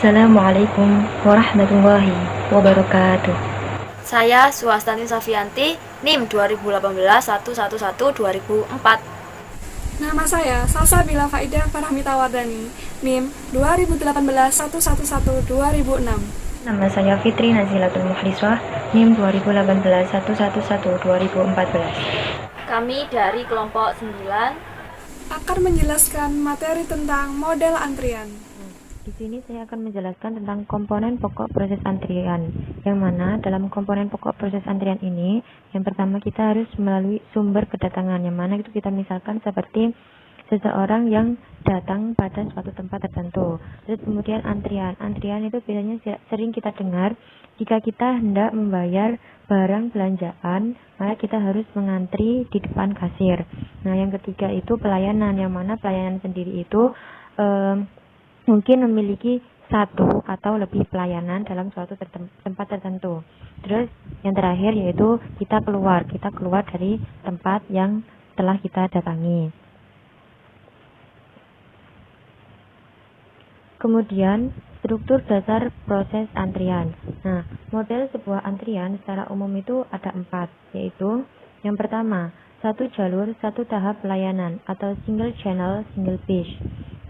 Assalamualaikum warahmatullahi wabarakatuh. Saya Suwastani Safianti, NIM 2018-111-2004. Nama saya Salsabila Faidah Farahmita Wardani, NIM 2018-111-2006. Nama saya Fitri Nazilatul Mukhliswah, NIM 2018-111-2014. Kami dari kelompok 9 akan menjelaskan materi tentang model antrian. Di sini saya akan menjelaskan tentang komponen pokok proses antrian, yang mana dalam komponen pokok proses antrian ini, yang pertama kita harus melalui sumber kedatangan, yang mana itu kita misalkan seperti seseorang yang datang pada suatu tempat tertentu. Terus kemudian antrian itu biasanya sering kita dengar jika kita hendak membayar barang belanjaan, maka kita harus mengantri di depan kasir. Nah, yang ketiga itu pelayanan, yang mana pelayanan sendiri itu mungkin memiliki satu atau lebih pelayanan dalam suatu tempat tertentu. Terus yang terakhir yaitu kita keluar dari tempat yang telah kita datangi. Kemudian struktur dasar proses antrian. Nah, model sebuah antrian secara umum itu ada 4, yaitu yang pertama, satu jalur, satu tahap pelayanan atau single channel, single page.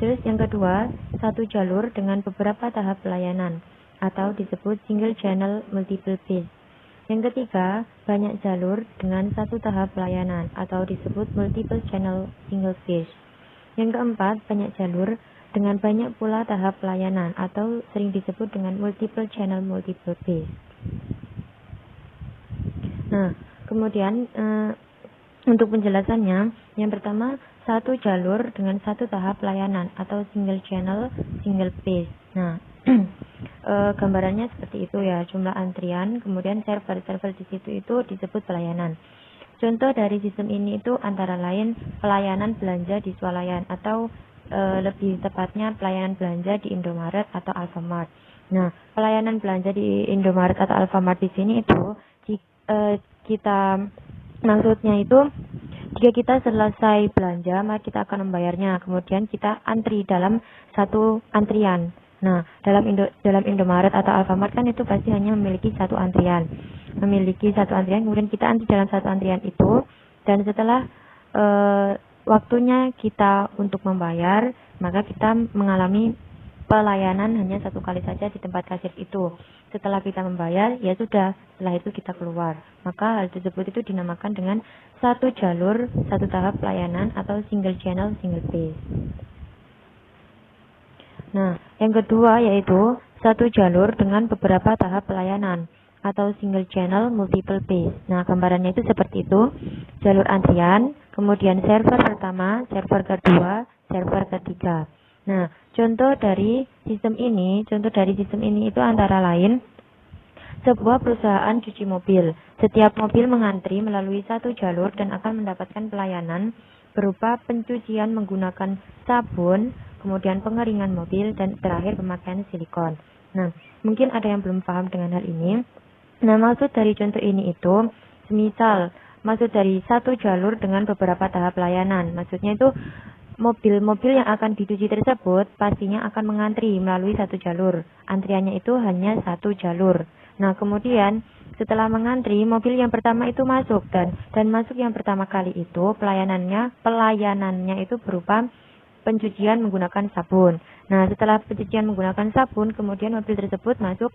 Terus yang kedua, satu jalur dengan beberapa tahap pelayanan atau disebut single channel multiple phase. Yang ketiga, banyak jalur dengan satu tahap pelayanan atau disebut multiple channel single phase. Yang keempat, banyak jalur dengan banyak pula tahap pelayanan atau sering disebut dengan multiple channel multiple phase. Nah, kemudian untuk penjelasannya, yang pertama, satu jalur dengan satu tahap pelayanan atau single channel, single phase. Nah, gambarannya seperti itu ya, jumlah antrian, kemudian server-server di situ itu disebut pelayanan. Contoh dari sistem ini itu antara lain pelayanan belanja di swalayan atau lebih tepatnya pelayanan belanja di Indomaret atau Alfamart. Nah, pelayanan belanja di Indomaret atau Alfamart di sini itu maksudnya itu jika kita selesai belanja, maka kita akan membayarnya. Kemudian kita antri dalam satu antrian. Nah, dalam Indomaret atau Alfamart kan itu pasti hanya memiliki satu antrian. Kemudian kita antri dalam satu antrian itu. Dan setelah waktunya kita untuk membayar, maka kita mengalami pelayanan hanya satu kali saja di tempat kasir itu. Setelah kita membayar, ya sudah, setelah itu kita keluar. Maka hal tersebut itu dinamakan dengan satu jalur, satu tahap pelayanan atau single channel, single phase. Nah, yang kedua yaitu satu jalur dengan beberapa tahap pelayanan atau single channel, multiple phase. Nah, gambarannya itu seperti itu. Jalur antrian, kemudian server pertama, server kedua, server ketiga. Nah, contoh dari sistem ini itu antara lain sebuah perusahaan cuci mobil. Setiap mobil mengantri melalui satu jalur dan akan mendapatkan pelayanan berupa pencucian menggunakan sabun, kemudian pengeringan mobil, dan terakhir pemakaian silikon. Nah, mungkin ada yang belum paham dengan hal ini. Nah, maksud dari contoh ini itu, semisal maksud dari satu jalur dengan beberapa tahap pelayanan. Maksudnya itu mobil-mobil yang akan dicuci tersebut pastinya akan mengantri melalui satu jalur. Antriannya itu hanya satu jalur. Nah, kemudian setelah mengantri, mobil yang pertama itu masuk dan masuk yang pertama kali itu pelayanannya itu berupa pencucian menggunakan sabun. Nah, setelah pencucian menggunakan sabun, kemudian mobil tersebut masuk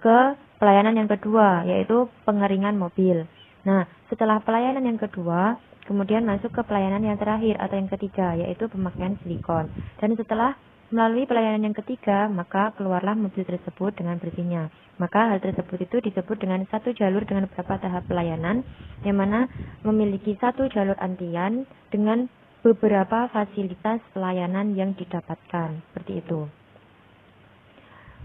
ke pelayanan yang kedua, yaitu pengeringan mobil. Nah, setelah pelayanan yang kedua, kemudian masuk ke pelayanan yang terakhir atau yang ketiga, yaitu pemakaian silikon. Dan setelah melalui pelayanan yang ketiga, maka keluarlah mobil tersebut dengan bersihnya. Maka hal tersebut itu disebut dengan satu jalur dengan beberapa tahap pelayanan, yang mana memiliki satu jalur antrian dengan beberapa fasilitas pelayanan yang didapatkan. Seperti itu.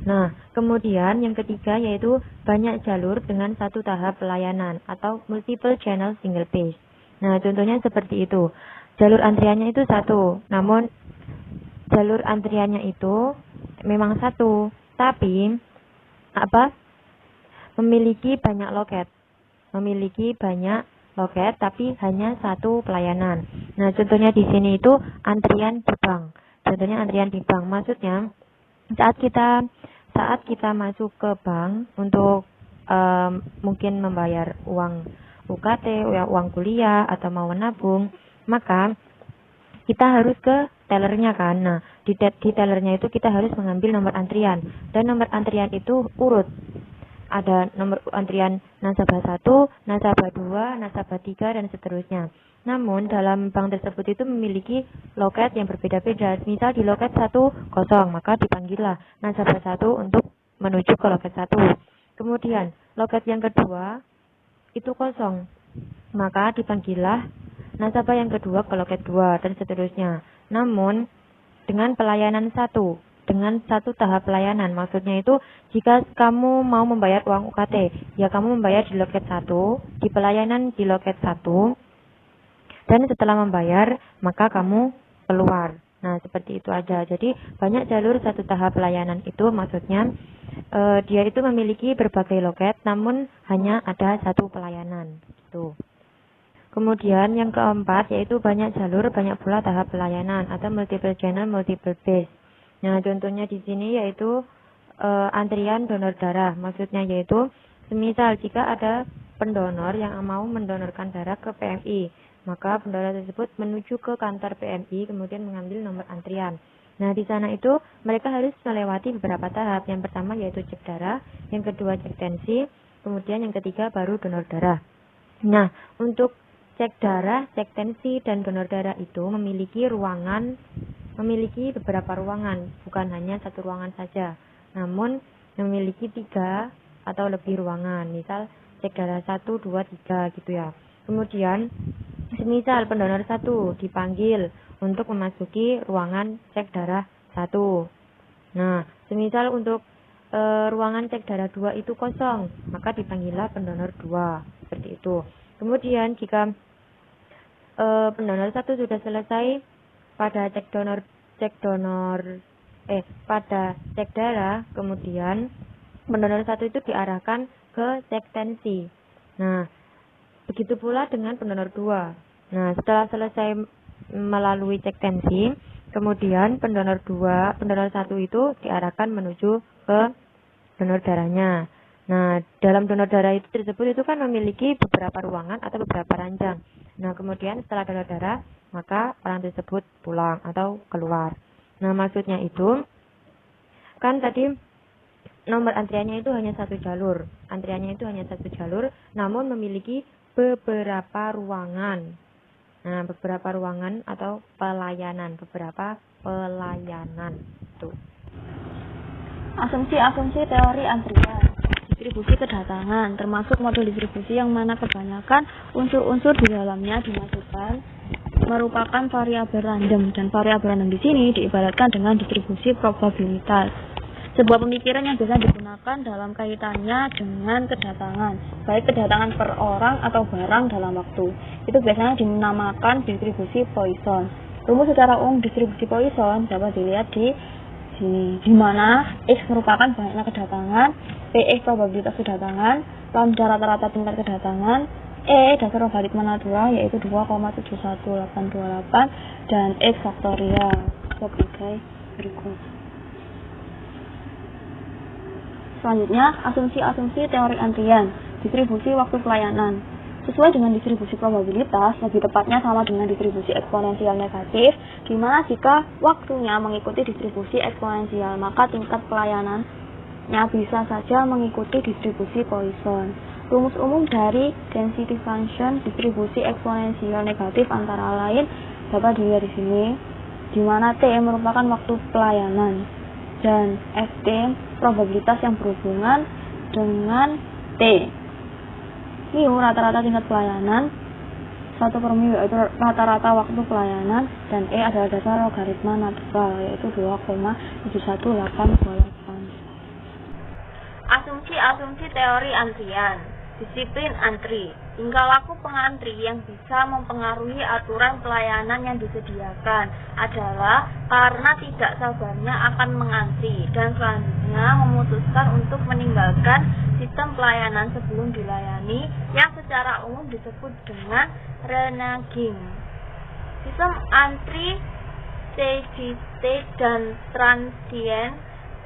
Nah, kemudian yang ketiga yaitu banyak jalur dengan satu tahap pelayanan atau multiple channel single phase. Nah, contohnya seperti itu. Jalur antriannya itu satu, namun jalur antriannya itu memang satu, tapi memiliki banyak loket tapi hanya satu pelayanan. Nah, contohnya di sini itu antrian di bank. contohnya antrian di bank. Maksudnya saat kita masuk ke bank untuk mungkin membayar uang UKT, uang kuliah, atau mau menabung, maka kita harus ke tellernya kan. Nah, di tellernya itu kita harus mengambil nomor antrian, dan nomor antrian itu urut. Ada nomor antrian nasabah 1, nasabah 2, nasabah 3, dan seterusnya. Namun dalam bank tersebut itu memiliki loket yang berbeda-beda. Misal di loket 1 kosong, maka dipanggillah nasabah 1 untuk menuju ke loket 1. Kemudian loket yang kedua itu kosong, maka dipanggillah nasabah yang kedua ke loket 2, dan seterusnya. Namun dengan pelayanan dengan satu tahap pelayanan. Maksudnya itu jika kamu mau membayar uang UKT, ya kamu membayar di loket 1, di pelayanan di loket 1, dan setelah membayar maka kamu keluar. Nah, seperti itu aja. Jadi banyak jalur satu tahap pelayanan itu, maksudnya dia itu memiliki berbagai loket, namun hanya ada satu pelayanan gitu. Kemudian yang keempat yaitu banyak jalur, banyak pula tahap pelayanan atau multiple channel, multiple base. Nah, contohnya di sini yaitu antrian donor darah. Maksudnya yaitu semisal jika ada pendonor yang mau mendonorkan darah ke PMI, maka pendonor tersebut menuju ke kantor PMI kemudian mengambil nomor antrian. Nah, di sana itu mereka harus melewati beberapa tahap. Yang pertama yaitu cek darah, yang kedua cek tensi, kemudian yang ketiga baru donor darah. Nah, untuk cek darah, cek tensi, dan donor darah itu memiliki beberapa ruangan, bukan hanya satu ruangan saja, namun memiliki 3 atau lebih ruangan. Misal cek darah 1, 2, 3 gitu ya. Kemudian semisal pendonor 1 dipanggil untuk memasuki ruangan cek darah 1. Nah, semisal untuk ruangan cek darah 2 itu kosong, maka dipanggillah pendonor 2, seperti itu. Kemudian jika pendonor 1 sudah selesai pada pada cek darah, kemudian pendonor 1 itu diarahkan ke cek tensi. Nah, begitu pula dengan pendonor 2. Nah, setelah selesai melalui cek tensi, kemudian pendonor 1 itu diarahkan menuju ke donor darahnya. Nah, dalam donor darah itu tersebut itu kan memiliki beberapa ruangan atau beberapa ranjang. Nah, kemudian setelah donor darah, maka orang tersebut pulang atau keluar. Nah, maksudnya itu kan tadi nomor antriannya itu hanya satu jalur. Antriannya itu hanya satu jalur, namun memiliki beberapa ruangan. Nah, beberapa ruangan atau beberapa pelayanan itu. Asumsi teori antrian. Distribusi kedatangan, termasuk model distribusi yang mana kebanyakan unsur-unsur di dalamnya dimasukkan merupakan variabel random, dan variabel random di sini diibaratkan dengan distribusi probabilitas. Sebuah pemikiran yang biasa digunakan dalam kaitannya dengan kedatangan, baik kedatangan per orang atau barang dalam waktu. Itu biasanya dinamakan distribusi Poisson. Rumus secara umum distribusi Poisson dapat dilihat di mana X merupakan banyaknya kedatangan, PX probabilitas kedatangan, lambda rata-rata tingkat kedatangan, E dasar logaritma natural yaitu 2,71828, dan X faktorial sebagai berikut. Selanjutnya, asumsi teori antrian, distribusi waktu pelayanan. Sesuai dengan distribusi probabilitas, lebih tepatnya sama dengan distribusi eksponensial negatif, di mana jika waktunya mengikuti distribusi eksponensial, maka tingkat pelayanannya bisa saja mengikuti distribusi Poisson. Rumus umum dari density function distribusi eksponensial negatif antara lain dapat dilihat di sini, di mana T merupakan waktu pelayanan dan Ft probabilitas yang berhubungan dengan T. Mu rata-rata tingkat pelayanan, 1 per mu yaitu rata-rata waktu pelayanan, dan E adalah dasar logaritma natural yaitu 2,71828. Asumsi teori antrian. Disiplin antri. Tingkah laku pengantri yang bisa mempengaruhi aturan pelayanan yang disediakan adalah karena tidak sabarnya akan mengantri dan selanjutnya memutuskan untuk meninggalkan sistem pelayanan sebelum dilayani, yang secara umum disebut dengan reneging. Sistem antri steady state, dan transient,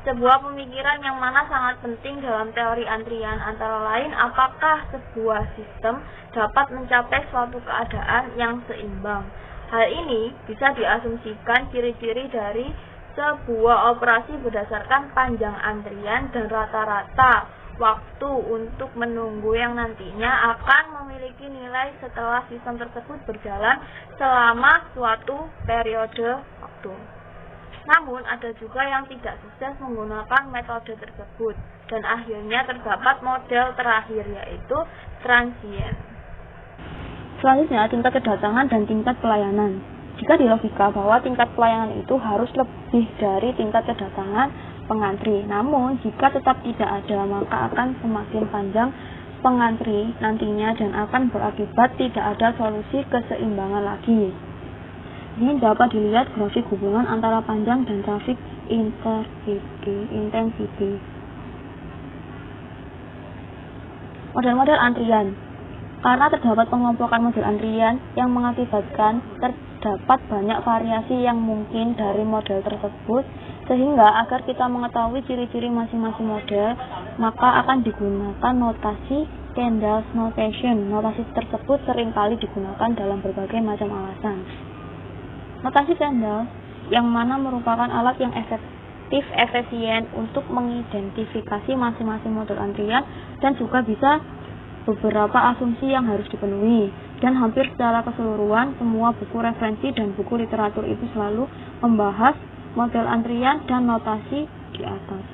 sebuah pemikiran yang mana sangat penting dalam teori antrian, antara lain apakah sebuah sistem dapat mencapai suatu keadaan yang seimbang. Hal ini bisa diasumsikan ciri-ciri dari sebuah operasi berdasarkan panjang antrian dan rata-rata waktu untuk menunggu yang nantinya akan memiliki nilai setelah sistem tersebut berjalan selama suatu periode waktu. Namun, ada juga yang tidak sukses menggunakan metode tersebut, dan akhirnya terdapat model terakhir, yaitu transient. Selanjutnya, tingkat kedatangan dan tingkat pelayanan. Jika dilogika bahwa tingkat pelayanan itu harus lebih dari tingkat kedatangan pengantri, namun jika tetap tidak ada, maka akan semakin panjang pengantri nantinya dan akan berakibat tidak ada solusi keseimbangan lagi. Ini dapat dilihat grafik hubungan antara panjang dan traffic intensity. Model-model antrian. Karena terdapat pengelompokan model antrian yang mengakibatkan terdapat banyak variasi yang mungkin dari model tersebut, sehingga agar kita mengetahui ciri-ciri masing-masing model, maka akan digunakan notasi Kendall's notation. Notasi tersebut seringkali digunakan dalam berbagai macam alasan. Notasi Kendall, yang mana merupakan alat yang efisien untuk mengidentifikasi masing-masing model antrian, dan juga bisa beberapa asumsi yang harus dipenuhi. Dan hampir secara keseluruhan, semua buku referensi dan buku literatur itu selalu membahas model antrian dan notasi di atas.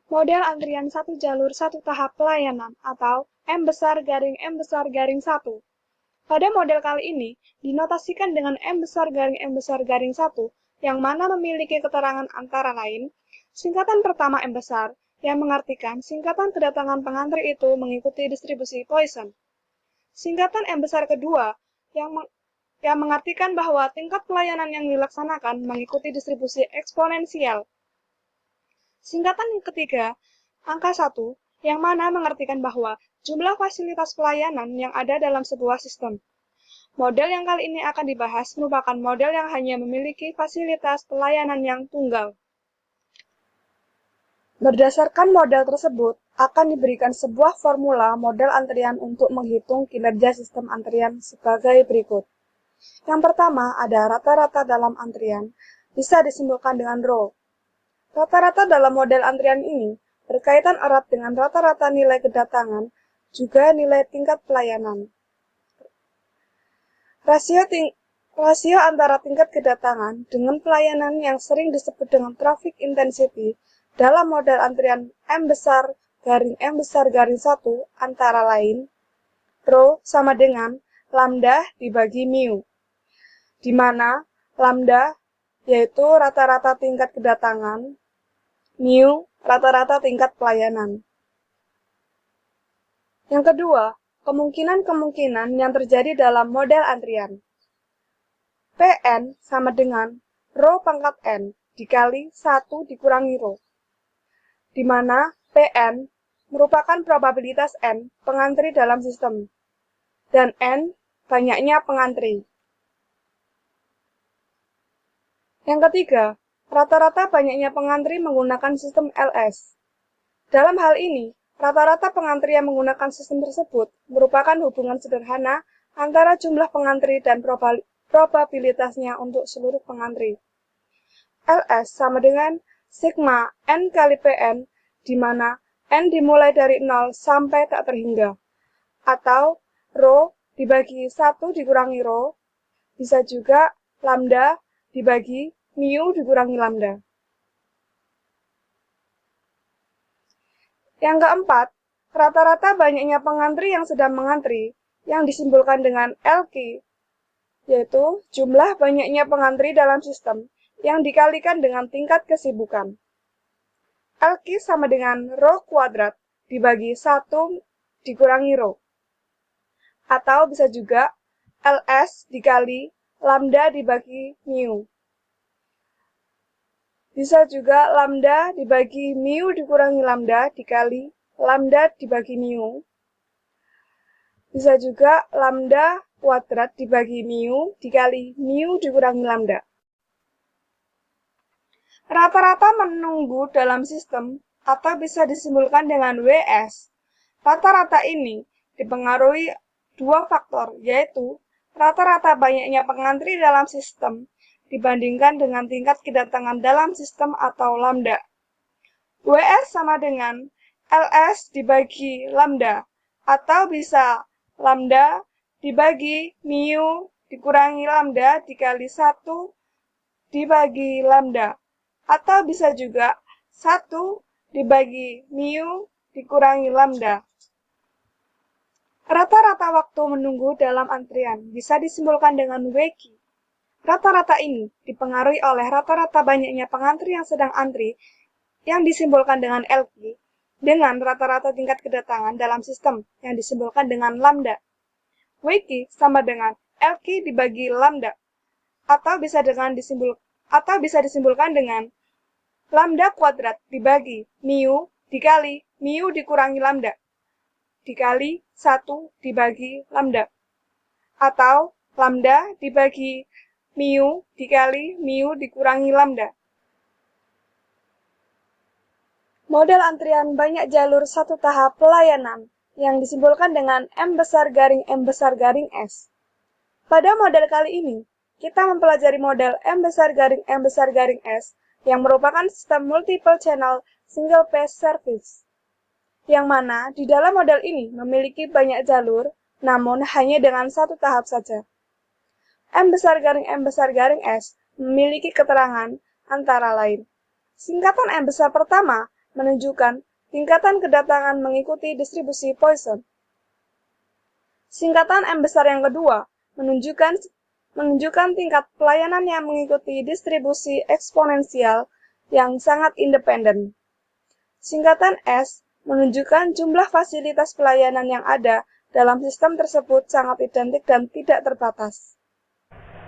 Model antrian satu jalur satu tahap pelayanan atau M besar garing M besar garing 1. Pada model kali ini, dinotasikan dengan M besar garing M besar garing 1, yang mana memiliki keterangan antara lain, singkatan pertama M besar, yang mengartikan singkatan kedatangan pengantri itu mengikuti distribusi Poisson. Singkatan M besar kedua, yang mengartikan bahwa tingkat pelayanan yang dilaksanakan mengikuti distribusi eksponensial. Singkatan yang ketiga, angka 1, yang mana mengartikan bahwa jumlah fasilitas pelayanan yang ada dalam sebuah sistem. Model yang kali ini akan dibahas merupakan model yang hanya memiliki fasilitas pelayanan yang tunggal. Berdasarkan model tersebut, akan diberikan sebuah formula model antrian untuk menghitung kinerja sistem antrian sebagai berikut. Yang pertama, ada rata-rata dalam antrian, bisa disimpulkan dengan rho. Rata-rata dalam model antrian ini berkaitan erat dengan rata-rata nilai kedatangan, juga nilai tingkat pelayanan. Rasio antara tingkat kedatangan dengan pelayanan yang sering disebut dengan traffic intensity dalam model antrian M besar garing M besar garing 1 antara lain, rho sama dengan lambda dibagi mu, di mana lambda yaitu rata-rata tingkat kedatangan, mu rata-rata tingkat pelayanan. Yang kedua, kemungkinan-kemungkinan yang terjadi dalam model antrian. Pn sama dengan rho pangkat n dikali 1 dikurangi rho, di mana Pn merupakan probabilitas n pengantri dalam sistem, dan n banyaknya pengantri. Yang ketiga, rata-rata banyaknya pengantri menggunakan sistem LS. Dalam hal ini, rata-rata pengantri yang menggunakan sistem tersebut merupakan hubungan sederhana antara jumlah pengantri dan probabilitasnya untuk seluruh pengantri. LS sama dengan sigma n kali Pn, di mana n dimulai dari 0 sampai tak terhingga, atau rho dibagi 1 dikurangi rho, bisa juga lambda dibagi mu dikurangi lambda. Yang keempat, rata-rata banyaknya pengantri yang sedang mengantri, yang disimpulkan dengan LQ, yaitu jumlah banyaknya pengantri dalam sistem yang dikalikan dengan tingkat kesibukan. LQ sama dengan rho kuadrat dibagi 1 dikurangi rho. Atau bisa juga LS dikali lambda dibagi mu. Bisa juga lambda dibagi mu dikurangi lambda dikali lambda dibagi mu. Bisa juga lambda kuadrat dibagi mu dikali mu dikurangi lambda. Rata-rata menunggu dalam sistem atau bisa disimpulkan dengan WS. Rata-rata ini dipengaruhi dua faktor, yaitu rata-rata banyaknya pengantri dalam sistem dibandingkan dengan tingkat kedatangan dalam sistem atau lambda. WS sama dengan LS dibagi lambda, atau bisa lambda dibagi mu dikurangi lambda dikali 1 dibagi lambda, atau bisa juga 1 dibagi mu dikurangi lambda. Rata-rata waktu menunggu dalam antrian bisa disimpulkan dengan WQ. Rata-rata ini dipengaruhi oleh rata-rata banyaknya pengantri yang sedang antri yang disimpulkan dengan LQ dengan rata-rata tingkat kedatangan dalam sistem yang disimpulkan dengan lambda. WQ sama dengan LQ dibagi lambda, atau bisa disimpulkan dengan lambda kuadrat dibagi mu dikali mu dikurangi lambda dikali 1 dibagi lambda, atau lambda dibagi mu dikali mu dikurangi lambda. Model antrian banyak jalur satu tahap pelayanan yang disimpulkan dengan M besar garing S. Pada model kali ini, kita mempelajari model M besar garing S yang merupakan sistem multiple channel single phase service, yang mana di dalam model ini memiliki banyak jalur, namun hanya dengan satu tahap saja. M besar garing S memiliki keterangan antara lain. Singkatan M besar pertama menunjukkan tingkatan kedatangan mengikuti distribusi Poisson. Singkatan M besar yang kedua menunjukkan tingkat pelayanan yang mengikuti distribusi eksponensial yang sangat independen. Singkatan S menunjukkan jumlah fasilitas pelayanan yang ada dalam sistem tersebut sangat identik dan tidak terbatas.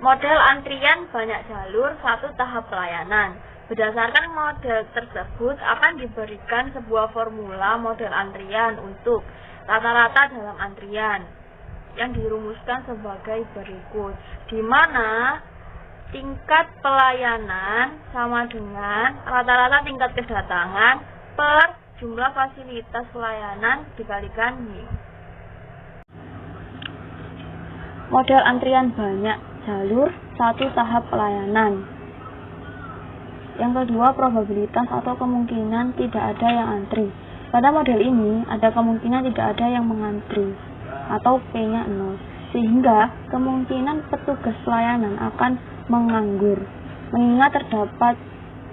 Model antrian banyak jalur satu tahap pelayanan. Berdasarkan model tersebut akan diberikan sebuah formula model antrian untuk rata-rata dalam antrian yang dirumuskan sebagai berikut, di mana tingkat pelayanan sama dengan rata-rata tingkat kedatangan per jumlah fasilitas pelayanan dikalikan mu. Model antrian banyak jalur satu tahap pelayanan. Yang kedua, probabilitas atau kemungkinan tidak ada yang antri. Pada model ini, ada kemungkinan tidak ada yang mengantri, atau P-nya 0, sehingga kemungkinan petugas pelayanan akan menganggur. Mengingat terdapat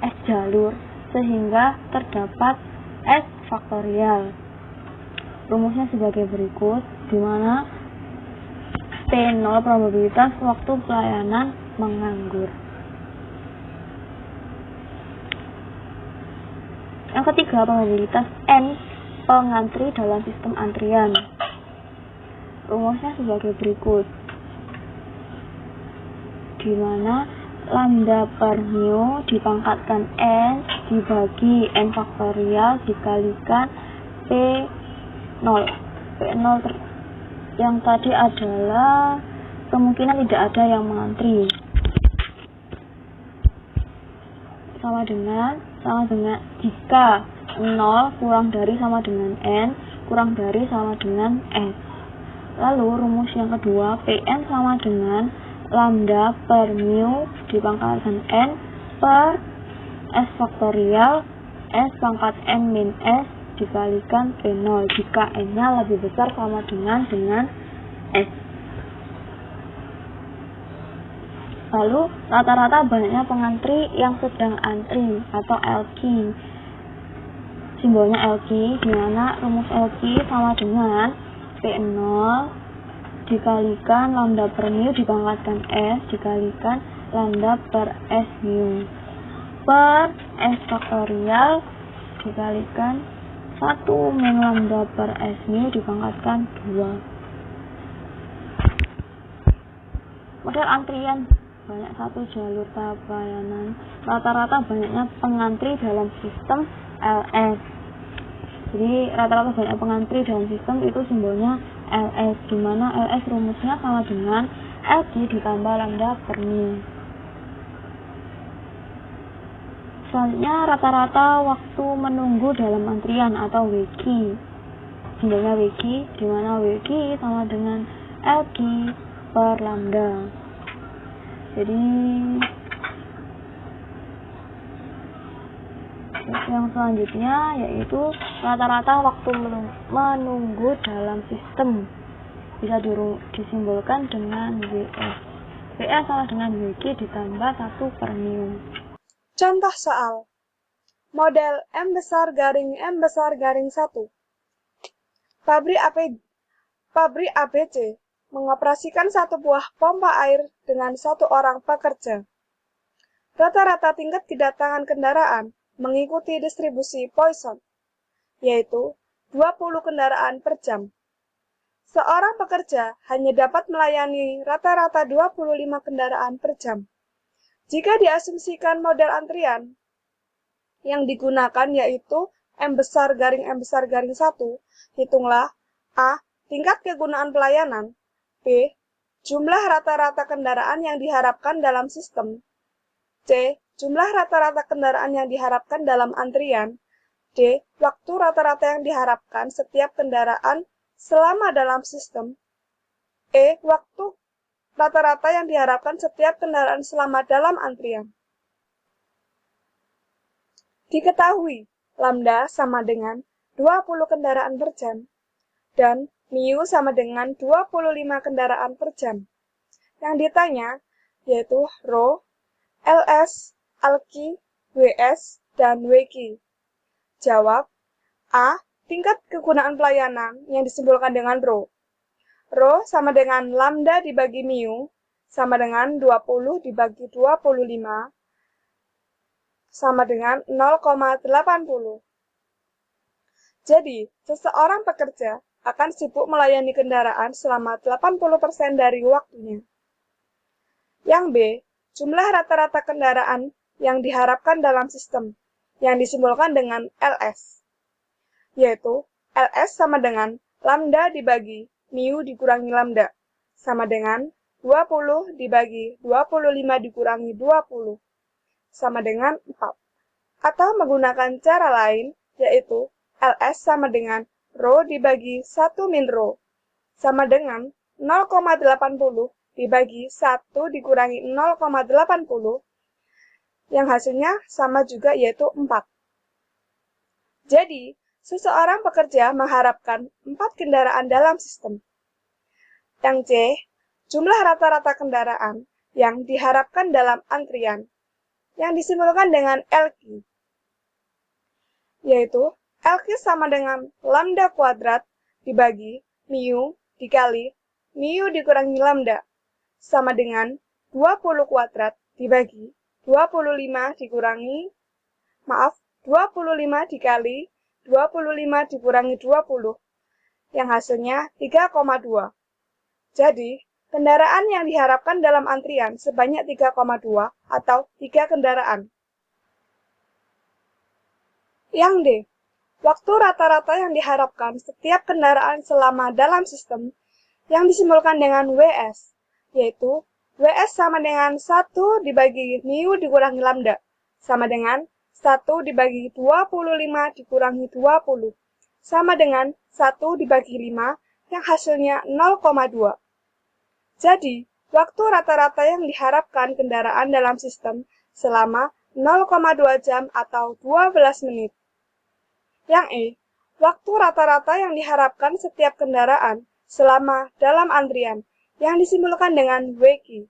S jalur, sehingga terdapat S faktorial. Rumusnya sebagai berikut, di mana P0 probabilitas waktu pelayanan menganggur. Yang ketiga, probabilitas N pengantri dalam sistem antrian. Rumusnya sebagai berikut, di mana lambda per mu dipangkatkan N dibagi N faktorial dikalikan P0. P0 yang tadi adalah kemungkinan tidak ada yang mengantri. Sama dengan jika 0 kurang dari sama dengan N kurang dari sama dengan S. Lalu rumus yang kedua, Pn sama dengan lambda per mu dipangkatkan N per S faktorial S pangkat N min S dikalikan P0 jika N-nya lebih besar sama dengan S. Lalu rata-rata banyaknya pengantri yang sedang antri atau LQ. Simbolnya LQ, di mana rumus LQ sama dengan P0 dikalikan lambda per mu dipangkatkan S dikalikan lambda per S mu per S faktorial dikalikan 1 min lambda per S mu dipangkatkan 2. Model antrian banyak satu jalur tahap pelayanan. Rata-rata banyaknya pengantri dalam sistem LS. Jadi rata-rata banyak pengantri dalam sistem itu simbolnya LS, di mana LS rumusnya sama dengan LQ ditambah lambda per mu. Selanjutnya rata-rata waktu menunggu dalam antrian atau WQ. Simbolnya WQ, di mana WQ sama dengan LQ per lambda. Jadi yang selanjutnya yaitu rata-rata waktu menunggu dalam sistem, bisa disimbolkan dengan WS. WS sama dengan WQ ditambah 1 per mu. Contoh soal model M besar garing M besar garing 1. Pabrik ABC mengoperasikan satu buah pompa air dengan satu orang pekerja. Rata-rata tingkat kedatangan kendaraan mengikuti distribusi Poisson, yaitu 20 kendaraan per jam. Seorang pekerja hanya dapat melayani rata-rata 25 kendaraan per jam. Jika diasumsikan model antrian yang digunakan yaitu M besar garing M besar garing 1, hitunglah A. Tingkat kegunaan pelayanan, B. Jumlah rata-rata kendaraan yang diharapkan dalam sistem, C. Jumlah rata-rata kendaraan yang diharapkan dalam antrian, D. Waktu rata-rata yang diharapkan setiap kendaraan selama dalam sistem, E. Waktu rata-rata yang diharapkan setiap kendaraan selama dalam antrian. Diketahui, lambda sama dengan 20 kendaraan per jam, dan mu sama dengan 25 kendaraan per jam. Yang ditanya yaitu rho, LS, LQ, WS, dan WQ. Jawab A. Tingkat kegunaan pelayanan yang disimbolkan dengan rho. Rho sama dengan lambda dibagi mu, sama dengan 20 dibagi 25, sama dengan 0,80. Jadi, seseorang pekerja akan sibuk melayani kendaraan selama 80% dari waktunya. Yang B, jumlah rata-rata kendaraan yang diharapkan dalam sistem, yang disimbolkan dengan LS, yaitu LS sama dengan lambda dibagi mu dikurangi lambda, sama dengan 20 dibagi 25 dikurangi 20, sama dengan 4. Atau menggunakan cara lain, yaitu LS sama dengan rho dibagi 1 min rho, sama dengan 0,80 dibagi 1 dikurangi 0,80, yang hasilnya sama juga yaitu 4. Jadi, seseorang pekerja mengharapkan 4 kendaraan dalam sistem. Yang C, jumlah rata-rata kendaraan yang diharapkan dalam antrian, yang disimbolkan dengan LQ, yaitu LQ sama dengan lambda kuadrat dibagi mu dikali mu dikurangi lambda, sama dengan 20 kuadrat dibagi 25 dikurangi, 25 dikali 25 dikurangi 20, yang hasilnya 3,2. Jadi, kendaraan yang diharapkan dalam antrian sebanyak 3,2 atau 3 kendaraan. Yang D, waktu rata-rata yang diharapkan setiap kendaraan selama dalam sistem, yang disimbolkan dengan WS, yaitu WS sama dengan 1 dibagi mu dikurangi lambda, sama dengan 1 dibagi 25 dikurangi 20, sama dengan 1 dibagi 5, yang hasilnya 0,2. Jadi, waktu rata-rata yang diharapkan kendaraan dalam sistem selama 0,2 jam atau 12 menit. Yang E, waktu rata-rata yang diharapkan setiap kendaraan selama dalam antrian, yang disimbolkan dengan WQ.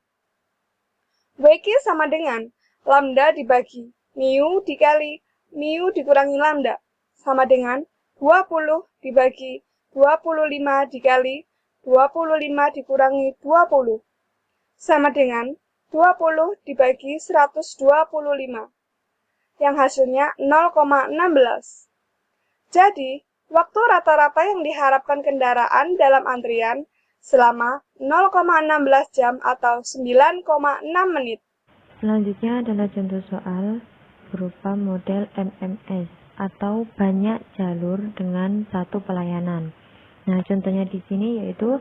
WQ sama dengan lambda dibagi mu dikali mu dikurangi lambda, sama dengan 20 dibagi 25 dikali 25 dikurangi 20, sama dengan 20 dibagi 125, yang hasilnya 0,16. Jadi, waktu rata-rata yang diharapkan kendaraan dalam antrian selama 0,16 jam atau 9,6 menit. Selanjutnya adalah contoh soal berupa model MMS atau banyak jalur dengan satu pelayanan. Nah, contohnya di sini yaitu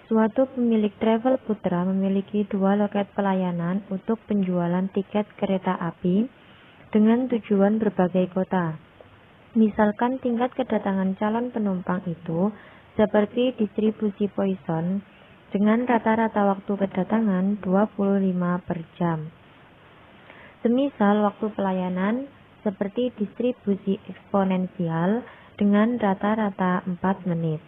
suatu pemilik travel putra memiliki 2 loket pelayanan untuk penjualan tiket kereta api dengan tujuan berbagai kota. Misalkan tingkat kedatangan calon penumpang itu seperti distribusi Poisson dengan rata-rata waktu kedatangan 25 per jam. Semisal waktu pelayanan seperti distribusi eksponensial dengan rata-rata 4 menit.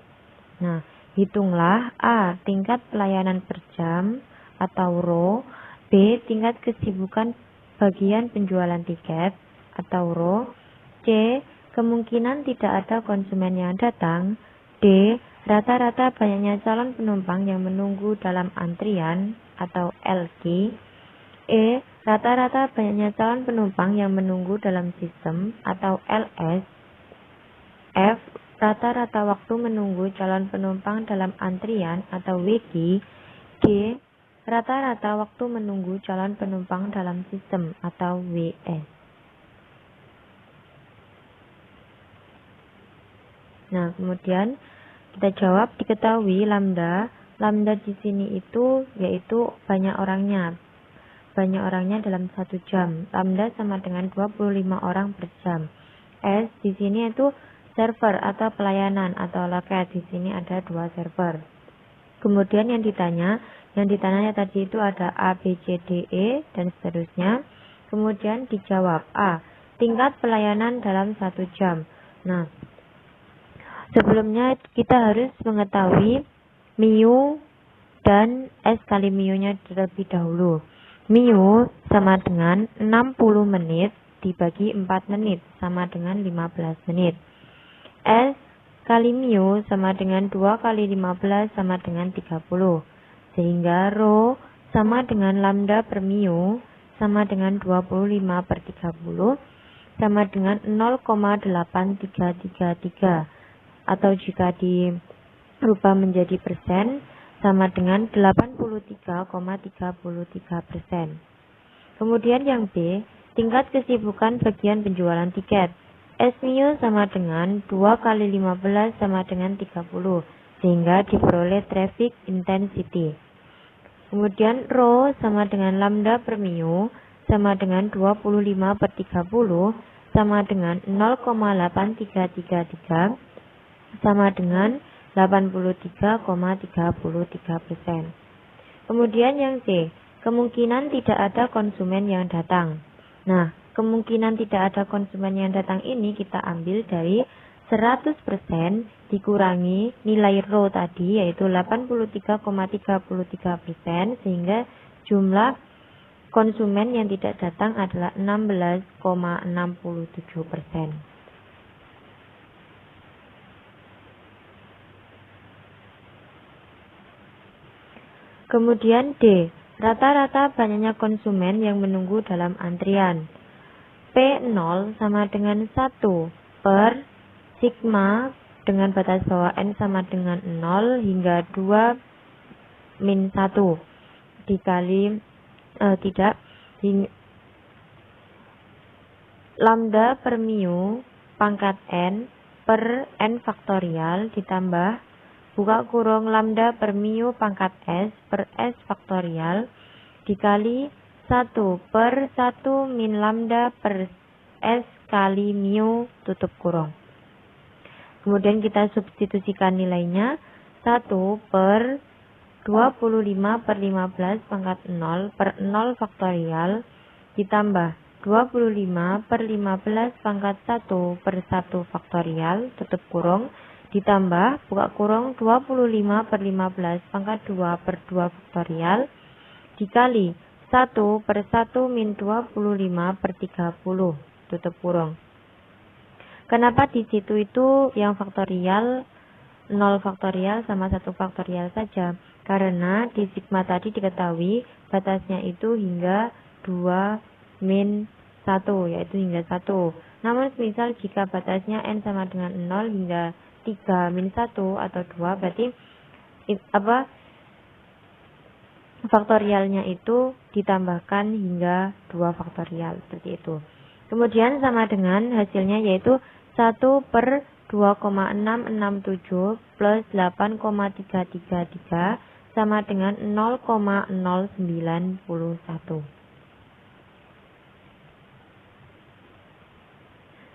Nah, hitunglah A. Tingkat pelayanan per jam atau RO, B. Tingkat kesibukan bagian penjualan tiket atau RO, C. Kemungkinan tidak ada konsumen yang datang, D. Rata-rata banyaknya calon penumpang yang menunggu dalam antrian atau LQ, E. Rata-rata banyaknya calon penumpang yang menunggu dalam sistem atau LS, F. Rata-rata waktu menunggu calon penumpang dalam antrian atau WG, G. Rata-rata waktu menunggu calon penumpang dalam sistem atau WS. Nah, kemudian kita jawab, diketahui lambda di sini itu yaitu banyak orangnya dalam 1 jam. Lambda sama dengan 25 orang per jam. S di sini itu server atau pelayanan atau loket. Di sini ada 2 server. Kemudian yang ditanya tadi itu ada A, B, C, D, E dan seterusnya. Kemudian dijawab A. Tingkat pelayanan dalam 1 jam. Nah, sebelumnya kita harus mengetahui mu dan S kali mu-nya terlebih dahulu. Mu sama dengan 60 menit dibagi 4 menit sama dengan 15 menit. S kali mu sama dengan 2 kali 15 sama dengan 30. Sehingga rho sama dengan lambda per mu sama dengan 25 per 30 sama dengan 0,8333. Atau jika dirubah menjadi persen sama dengan 83,33%. Kemudian yang B, tingkat kesibukan bagian penjualan tiket. S mu sama dengan 2 kali 15 sama dengan 30, sehingga diperoleh traffic intensity. Kemudian rho sama dengan lambda per mu sama dengan 25 per 30 sama dengan 0,8333 sama dengan 83,33%. Kemudian yang C, kemungkinan tidak ada konsumen yang datang. Nah, kemungkinan tidak ada konsumen yang datang ini kita ambil dari 100% dikurangi nilai rho tadi yaitu 83,33% sehingga jumlah konsumen yang tidak datang adalah 16,67%. Kemudian D, rata-rata banyaknya konsumen yang menunggu dalam antrian. P0 sama dengan 1 per sigma dengan batas bawah N sama dengan 0 hingga 2 min 1 dikali lambda per mu pangkat N per N faktorial ditambah buka kurung lambda per mu pangkat S per S faktorial dikali 1 per 1 min lambda per S kali mu tutup kurung. Kemudian kita substitusikan nilainya 1 per 25 per 15 pangkat 0 per 0 faktorial ditambah 25 per 15 pangkat 1 per 1 faktorial tutup kurung ditambah buka kurung 25 per 15 pangkat 2 per 2 faktorial dikali 1 per 1 min 25 per 30 tutup kurung. Kenapa di situ itu yang faktorial 0 faktorial sama 1 faktorial saja? Karena di sigma tadi diketahui batasnya itu hingga 2 min 1 yaitu hingga 1. Namun misal jika batasnya N sama dengan 0 hingga 3 min 1 atau 2 berarti faktorialnya itu ditambahkan hingga 2 faktorial seperti itu. Kemudian sama dengan hasilnya yaitu 1 per 2,667 plus 8,333 sama dengan 0,091.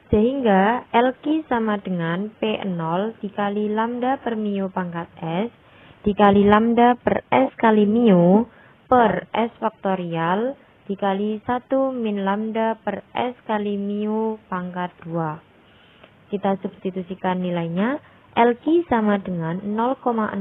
Sehingga LQ sama dengan P0 dikali lambda per mu pangkat S dikali lambda per S kali mu per S faktorial dikali 1 min lambda per S kali mu pangkat 2. Kita substitusikan nilainya. LQ sama dengan 0,09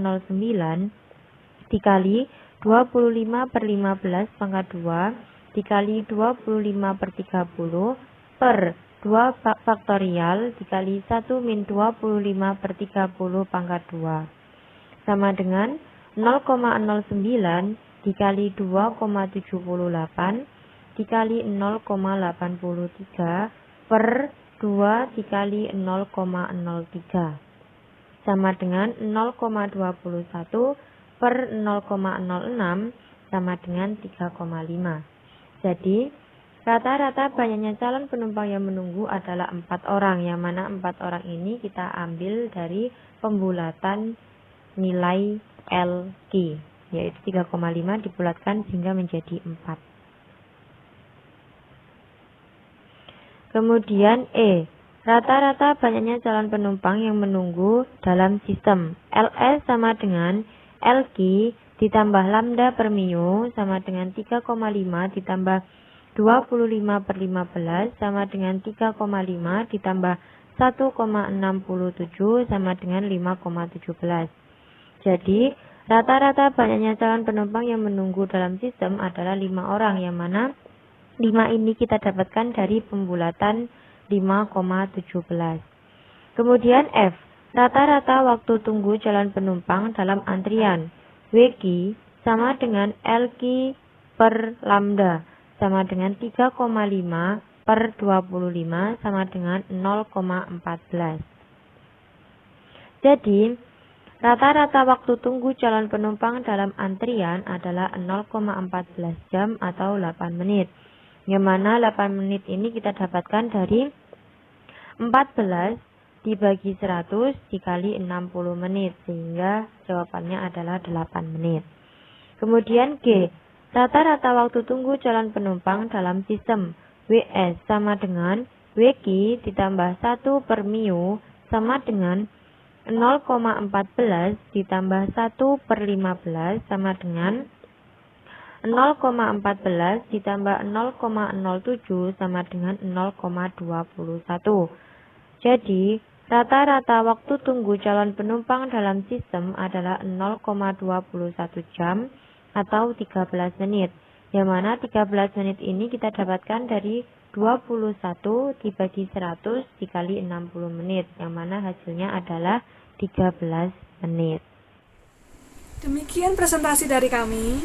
dikali 25 per 15 pangkat 2 dikali 25 per 30 per 2 faktorial dikali 1 min 25 per 30 pangkat 2 sama dengan 0,09 dikali 2,78 dikali 0,83 per 2 dikali 0,03 sama dengan 0,21 per 0,06 sama dengan 3,5. Jadi, rata-rata banyaknya calon penumpang yang menunggu adalah 4 orang, yang mana 4 orang ini kita ambil dari pembulatan nilai LQ, yaitu 3,5 dibulatkan sehingga menjadi 4. Kemudian E, rata-rata banyaknya calon penumpang yang menunggu dalam sistem. LS sama dengan LQ ditambah lambda per mu sama dengan 3,5 ditambah 25 per 15 sama dengan 3,5 ditambah 1,67 sama dengan 5,17. Jadi, rata-rata banyaknya calon penumpang yang menunggu dalam sistem adalah 5 orang, yang mana 5 ini kita dapatkan dari pembulatan 5,17. Kemudian F, rata-rata waktu tunggu calon penumpang dalam antrian. WQ sama dengan LQ per lambda sama dengan 3,5 per 25 sama dengan 0,14. Jadi, rata-rata waktu tunggu calon penumpang dalam antrian adalah 0,14 jam atau 8 menit. Yang mana 8 menit ini kita dapatkan dari 14 dibagi 100 dikali 60 menit. Sehingga jawabannya adalah 8 menit. Kemudian G, rata-rata waktu tunggu calon penumpang dalam sistem. WS sama dengan WQ ditambah 1 per mu sama dengan 0,14 ditambah 1 per 15 sama dengan 0,14 ditambah 0,07 sama dengan 0,21. Jadi, rata-rata waktu tunggu calon penumpang dalam sistem adalah 0,21 jam atau 13 menit. Yang mana 13 menit ini kita dapatkan dari 21 dibagi 100 dikali 60 menit. Yang mana hasilnya adalah 13 menit. Demikian presentasi dari kami.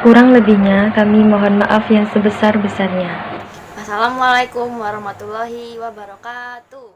Kurang lebihnya kami mohon maaf yang sebesar-besarnya. Assalamualaikum warahmatullahi wabarakatuh.